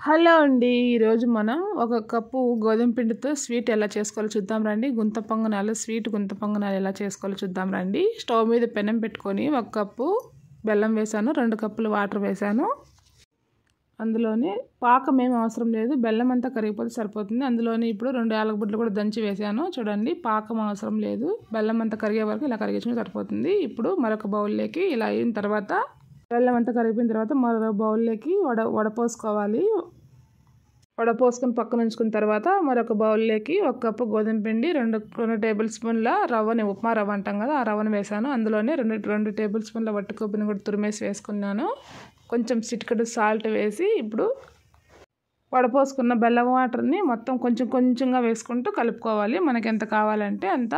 Hello అండి. ఈరోజు మనం ఒక కప్పు గోధుమ పిండితో స్వీట్ ఎలా చేసుకోవాలో చూద్దాం రండి. గుంత పొంగనాలు, స్వీట్ గుంత పొంగనాలు ఎలా చేసుకోవాలో చూద్దాం రండి. స్టవ్ మీద పెనం పెట్టుకొని 1 కప్పు బెల్లం వేసాను, 2 కప్పులు వాటర్ వేసాను. అందులోనే పాకం ఏం అవసరం లేదు, బెల్లం అంతా కరిగిపోతే సరిపోతుంది. అందులోనే ఇప్పుడు 2 యాలకులు కూడా దంచి వేసాను. చూడండి, పాకం అవసరం లేదు, బెల్లం అంతా కరిగే వరకు ఇలా కరిగించుకుంటే సరిపోతుంది. ఇప్పుడు మరొక బౌల్లోకి ఇలా అయిన తర్వాత బెల్లం అంతా కరిగిపోయిన తర్వాత మరో బౌల్లోకి వడపోసుకోవాలి. వడపోసుకొని పక్కన ఉంచుకున్న తర్వాత మరొక బౌల్లోకి 1 కప్పు గోధుమ పిండి, 2 టేబుల్ స్పూన్ల రవ్వని, ఉప్మా రవ్వ అంటాం కదా, ఆ రవ్వను వేసాను. అందులోనే 2 టేబుల్ స్పూన్ల వట్టి కొబ్బరిని కూడా తురిమేసి వేసుకున్నాను. కొంచెం చిటికెడు సాల్ట్ వేసి ఇప్పుడు వడపోసుకున్న బెల్లం వాటర్ని మొత్తం కొంచెం కొంచెంగా వేసుకుంటూ కలుపుకోవాలి. మనకి ఎంత కావాలంటే అంత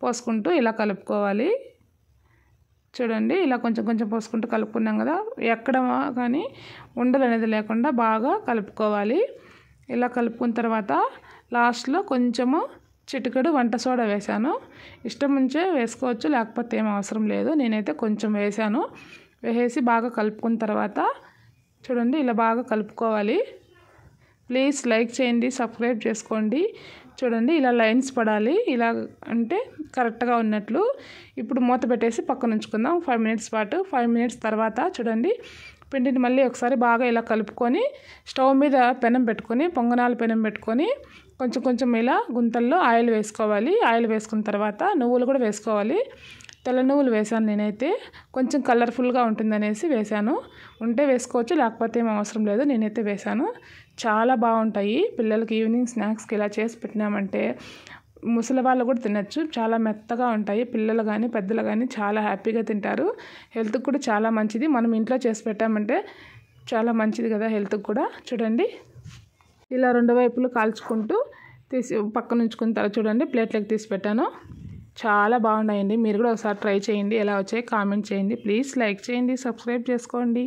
పోసుకుంటూ ఇలా కలుపుకోవాలి. చూడండి, ఇలా కొంచెం కొంచెం పోసుకుంటూ కలుపుకున్నాం కదా, ఎక్కడ కానీ ఉండలు అనేది లేకుండా బాగా కలుపుకోవాలి. ఇలా కలుపుకున్న తర్వాత లాస్ట్లో కొంచెము చిటికెడు వంట సోడా వేసాను. ఇష్టం ఉంచే వేసుకోవచ్చు, లేకపోతే ఏం అవసరం లేదు. నేనైతే కొంచెం వేసాను. వేసి బాగా కలుపుకున్న తర్వాత చూడండి, ఇలా బాగా కలుపుకోవాలి. ప్లీజ్ లైక్ చేయండి, సబ్స్క్రైబ్ చేసుకోండి. చూడండి, ఇలా లైన్స్ పడాలి, ఇలా అంటే కరెక్ట్గా ఉన్నట్లు. ఇప్పుడు మూత పెట్టేసి పక్కన ఉంచుకుందాం 5 మినిట్స్ పాటు. 5 మినిట్స్ తర్వాత చూడండి, పిండిని మళ్ళీ ఒకసారి బాగా ఇలా కలుపుకొని స్టవ్ మీద పెనం పెట్టుకొని, పొంగనాల పెనం పెట్టుకొని కొంచెం కొంచెం ఇలా గుంతల్లో ఆయిల్ వేసుకోవాలి. ఆయిల్ వేసుకున్న తర్వాత నువ్వులు కూడా వేసుకోవాలి. తెల్ల నువ్వులు వేసాను నేనైతే, కొంచెం కలర్ఫుల్గా ఉంటుందనేసి వేసాను. ఉంటే వేసుకోవచ్చు, లేకపోతే ఏం అవసరం లేదు. నేనైతే వేసాను. చాలా బాగుంటాయి. పిల్లలకి ఈవినింగ్ స్నాక్స్కి ఇలా చేసి పెట్టినామంటే ముసలి వాళ్ళు కూడా తినచ్చు. చాలా మెత్తగా ఉంటాయి. పిల్లలు కానీ పెద్దలు కానీ చాలా హ్యాపీగా తింటారు. హెల్త్కి కూడా చాలా మంచిది. మనం ఇంట్లో చేసి పెట్టామంటే చాలా మంచిది కదా హెల్త్కి కూడా. చూడండి, ఇలా 2 వైపులు కాల్చుకుంటూ తీసి పక్కన ఉంచుకున్న తర్వాత చూడండి, ప్లేట్లోకి తీసి పెట్టాను. చాలా బాగున్నాయండి. మీరు కూడా ఒకసారి ట్రై చేయండి. ఎలా వచ్చాయి కామెంట్ చేయండి. ప్లీజ్ లైక్ చేయండి, సబ్స్క్రైబ్ చేసుకోండి.